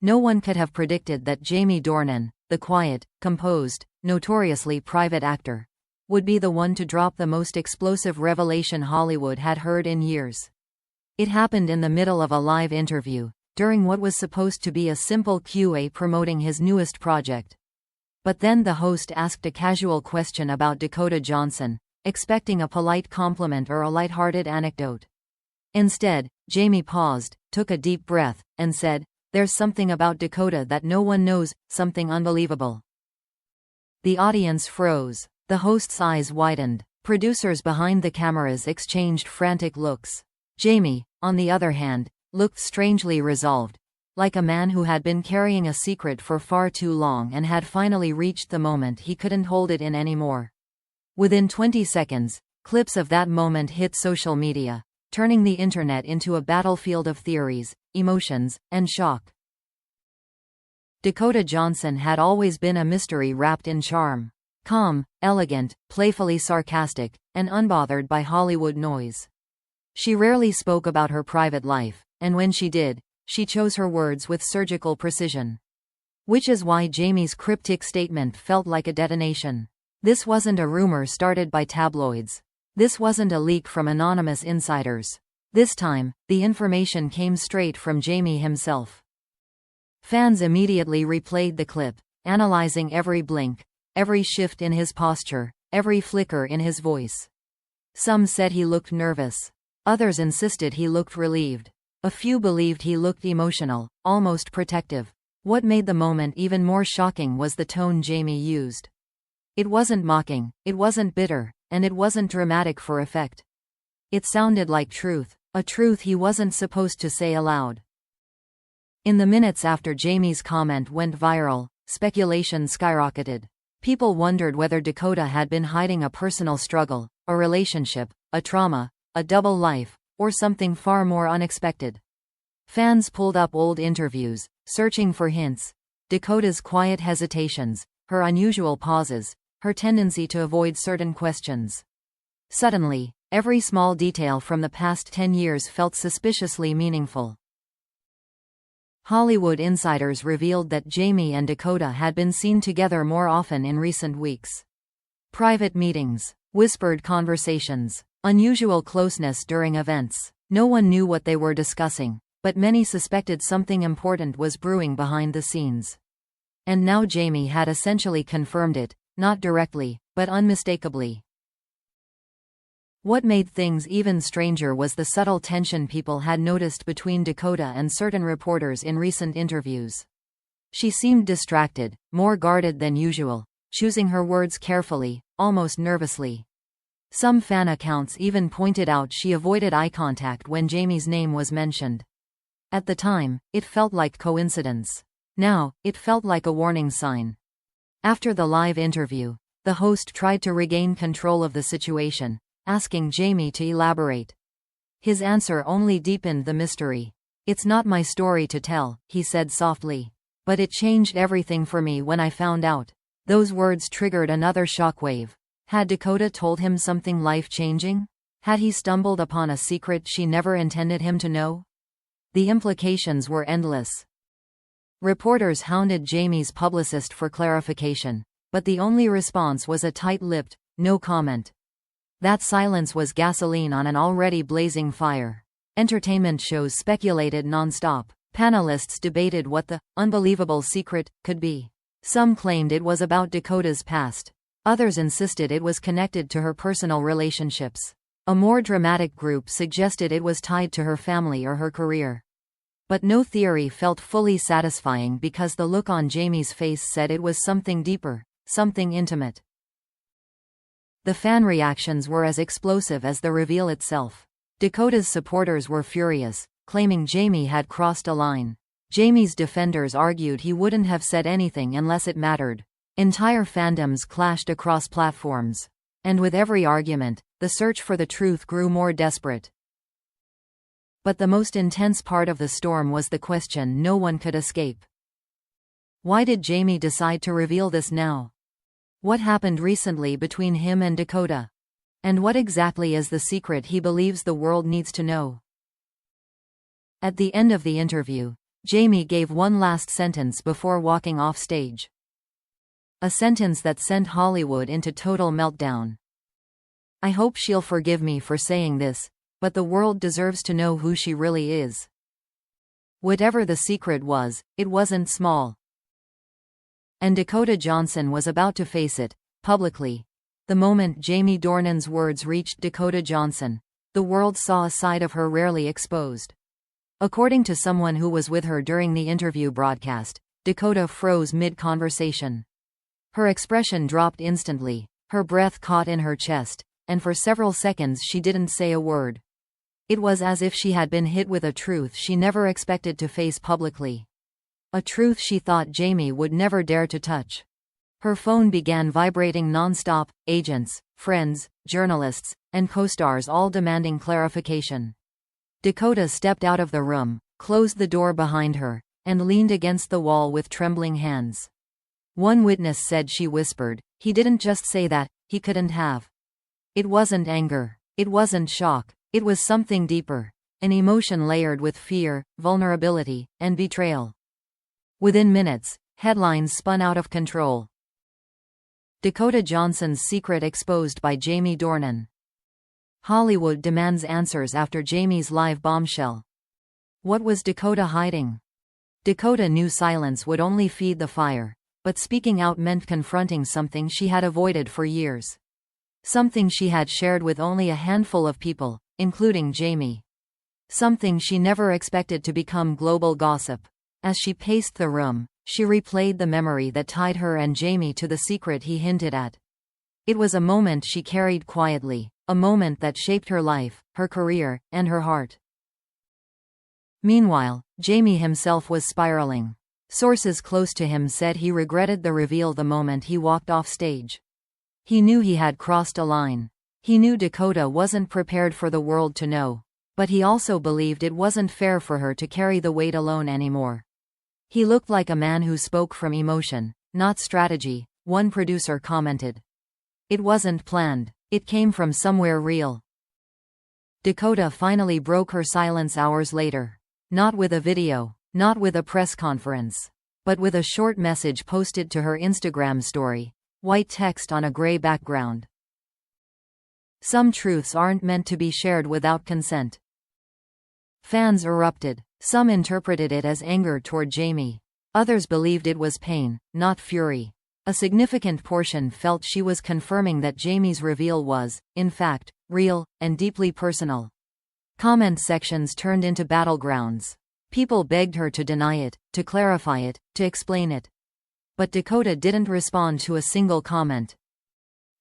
No one could have predicted that Jamie Dornan, the quiet, composed, notoriously private actor, would be the one to drop the most explosive revelation Hollywood had heard in years. It happened in the middle of a live interview, during what was supposed to be a simple Q&A promoting his newest project. But then the host asked a casual question about Dakota Johnson, expecting a polite compliment or a lighthearted anecdote. Instead, Jamie paused, took a deep breath, and said, "There's something about Dakota that no one knows, something unbelievable." The audience froze. The host's eyes widened. Producers behind the cameras exchanged frantic looks. Jamie, on the other hand, looked strangely resolved, like a man who had been carrying a secret for far too long and had finally reached the moment he couldn't hold it in anymore. Within 20 seconds, clips of that moment hit social media, turning the internet into a battlefield of theories, emotions, and shock. Dakota Johnson had always been a mystery wrapped in charm. Calm, elegant, playfully sarcastic, and unbothered by Hollywood noise. She rarely spoke about her private life, and when she did, she chose her words with surgical precision. Which is why Jamie's cryptic statement felt like a detonation. This wasn't a rumor started by tabloids. This wasn't a leak from anonymous insiders. This time, the information came straight from Jamie himself. Fans immediately replayed the clip, analyzing every blink, every shift in his posture, every flicker in his voice. Some said he looked nervous. Others insisted he looked relieved. A few believed he looked emotional, almost protective. What made the moment even more shocking was the tone Jamie used. It wasn't mocking, it wasn't bitter, and it wasn't dramatic for effect. It sounded like truth, a truth he wasn't supposed to say aloud. In the minutes after Jamie's comment went viral, speculation skyrocketed. People wondered whether Dakota had been hiding a personal struggle, a relationship, a trauma, a double life, or something far more unexpected. Fans pulled up old interviews, searching for hints. Dakota's quiet hesitations, her unusual pauses, her tendency to avoid certain questions. Suddenly, every small detail from the past 10 years felt suspiciously meaningful. Hollywood insiders revealed that Jamie and Dakota had been seen together more often in recent weeks. Private meetings, whispered conversations, unusual closeness during events. No one knew what they were discussing, but many suspected something important was brewing behind the scenes. And now Jamie had essentially confirmed it, not directly, but unmistakably. What made things even stranger was the subtle tension people had noticed between Dakota and certain reporters in recent interviews. She seemed distracted, more guarded than usual, choosing her words carefully, almost nervously. Some fan accounts even pointed out she avoided eye contact when Jamie's name was mentioned. At the time, it felt like coincidence. Now, it felt like a warning sign. After the live interview, the host tried to regain control of the situation, asking Jamie to elaborate. His answer only deepened the mystery. "It's not my story to tell," he said softly. "But it changed everything for me when I found out." Those words triggered another shockwave. Had Dakota told him something life-changing? Had he stumbled upon a secret she never intended him to know? The implications were endless. Reporters hounded Jamie's publicist for clarification, but the only response was a tight-lipped, "No comment." That silence was gasoline on an already blazing fire. Entertainment shows speculated non-stop. Panelists debated what the unbelievable secret could be. Some claimed it was about Dakota's past. Others insisted it was connected to her personal relationships. A more dramatic group suggested it was tied to her family or her career. But no theory felt fully satisfying because the look on Jamie's face said it was something deeper, something intimate. The fan reactions were as explosive as the reveal itself. Dakota's supporters were furious, claiming Jamie had crossed a line. Jamie's defenders argued he wouldn't have said anything unless it mattered. Entire fandoms clashed across platforms. And with every argument, the search for the truth grew more desperate. But the most intense part of the storm was the question no one could escape. Why did Jamie decide to reveal this now? What happened recently between him and Dakota? And what exactly is the secret he believes the world needs to know? At the end of the interview, Jamie gave one last sentence before walking off stage. A sentence that sent Hollywood into total meltdown. "I hope she'll forgive me for saying this, but the world deserves to know who she really is." Whatever the secret was, it wasn't small. And Dakota Johnson was about to face it, publicly. The moment Jamie Dornan's words reached Dakota Johnson, the world saw a side of her rarely exposed. According to someone who was with her during the interview broadcast, Dakota froze mid-conversation. Her expression dropped instantly, her breath caught in her chest, and for several seconds she didn't say a word. It was as if she had been hit with a truth she never expected to face publicly. A truth she thought Jamie would never dare to touch. Her phone began vibrating non-stop, agents, friends, journalists, and co-stars all demanding clarification. Dakota stepped out of the room, closed the door behind her, and leaned against the wall with trembling hands. One witness said she whispered, "He didn't just say that, he couldn't have." It wasn't anger. It wasn't shock. It was something deeper. An emotion layered with fear, vulnerability, and betrayal. Within minutes, headlines spun out of control. Dakota Johnson's secret exposed by Jamie Dornan. Hollywood demands answers after Jamie's live bombshell. What was Dakota hiding? Dakota knew silence would only feed the fire, but speaking out meant confronting something she had avoided for years. Something she had shared with only a handful of people, including Jamie. Something she never expected to become global gossip. As she paced the room, she replayed the memory that tied her and Jamie to the secret he hinted at. It was a moment she carried quietly, a moment that shaped her life, her career, and her heart. Meanwhile, Jamie himself was spiraling. Sources close to him said he regretted the reveal the moment he walked off stage. He knew he had crossed a line. He knew Dakota wasn't prepared for the world to know. But he also believed it wasn't fair for her to carry the weight alone anymore. He looked like a man who spoke from emotion, not strategy, one producer commented. It wasn't planned. It came from somewhere real. Dakota finally broke her silence hours later. Not with a video, not with a press conference, but with a short message posted to her Instagram story, white text on a gray background. Some truths aren't meant to be shared without consent. Fans erupted. Some interpreted it as anger toward Jamie. Others believed it was pain, not fury. A significant portion felt she was confirming that Jamie's reveal was, in fact, real, and deeply personal. Comment sections turned into battlegrounds. People begged her to deny it, to clarify it, to explain it. But Dakota didn't respond to a single comment.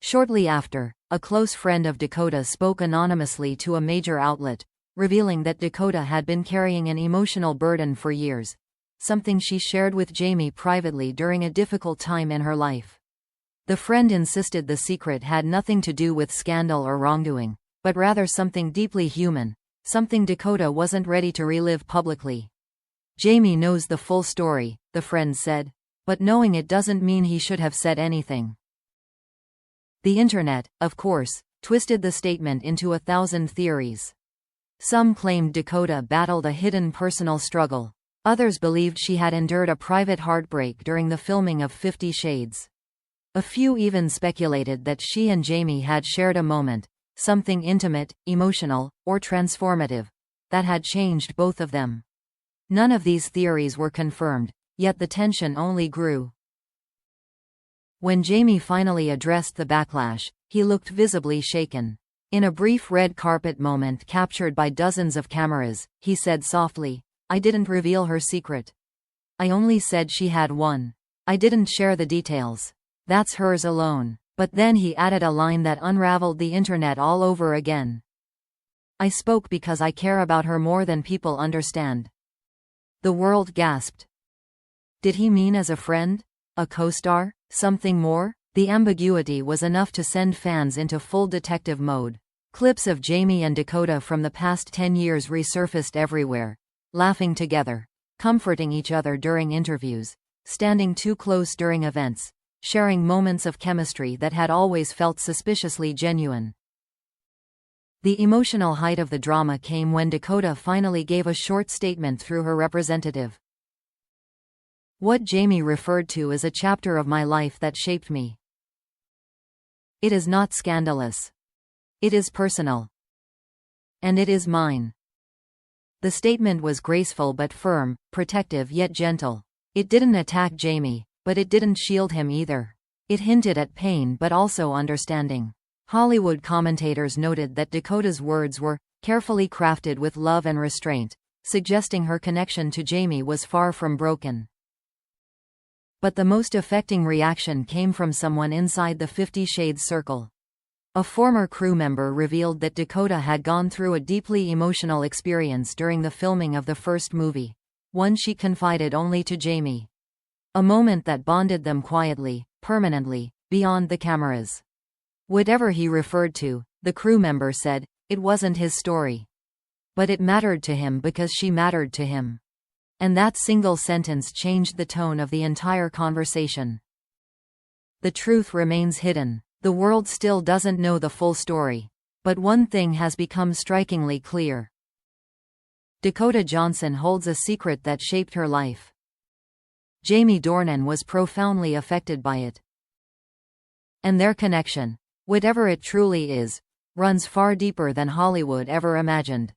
Shortly after, a close friend of Dakota spoke anonymously to a major outlet, revealing that Dakota had been carrying an emotional burden for years, something she shared with Jamie privately during a difficult time in her life. The friend insisted the secret had nothing to do with scandal or wrongdoing, but rather something deeply human, something Dakota wasn't ready to relive publicly. Jamie knows the full story, the friend said, but knowing it doesn't mean he should have said anything. The internet, of course, twisted the statement into 1,000 theories. Some claimed Dakota battled a hidden personal struggle. Others believed she had endured a private heartbreak during the filming of 50 Shades. A few even speculated that she and Jamie had shared a moment, something intimate, emotional, or transformative, that had changed both of them. None of these theories were confirmed, yet the tension only grew. When Jamie finally addressed the backlash, he looked visibly shaken. In a brief red carpet moment captured by dozens of cameras, he said softly, "I didn't reveal her secret. I only said she had one. I didn't share the details. That's hers alone." But then he added a line that unraveled the internet all over again. "I spoke because I care about her more than people understand." The world gasped. Did he mean as a friend? A co-star? Something more? The ambiguity was enough to send fans into full detective mode. Clips of Jamie and Dakota from the past 10 years resurfaced everywhere, laughing together, comforting each other during interviews, standing too close during events, sharing moments of chemistry that had always felt suspiciously genuine. The emotional height of the drama came when Dakota finally gave a short statement through her representative. What Jamie referred to as a chapter of my life that shaped me. It is not scandalous. It is personal. And it is mine. The statement was graceful but firm, protective yet gentle. It didn't attack Jamie, but it didn't shield him either. It hinted at pain but also understanding. Hollywood commentators noted that Dakota's words were carefully crafted with love and restraint, suggesting her connection to Jamie was far from broken. But the most affecting reaction came from someone inside the 50 Shades circle. A former crew member revealed that Dakota had gone through a deeply emotional experience during the filming of the first movie, one she confided only to Jamie. A moment that bonded them quietly, permanently, beyond the cameras. Whatever he referred to, the crew member said, it wasn't his story. But it mattered to him because she mattered to him. And that single sentence changed the tone of the entire conversation. The truth remains hidden. The world still doesn't know the full story. But one thing has become strikingly clear. Dakota Johnson holds a secret that shaped her life. Jamie Dornan was profoundly affected by it. And their connection, whatever it truly is, runs far deeper than Hollywood ever imagined.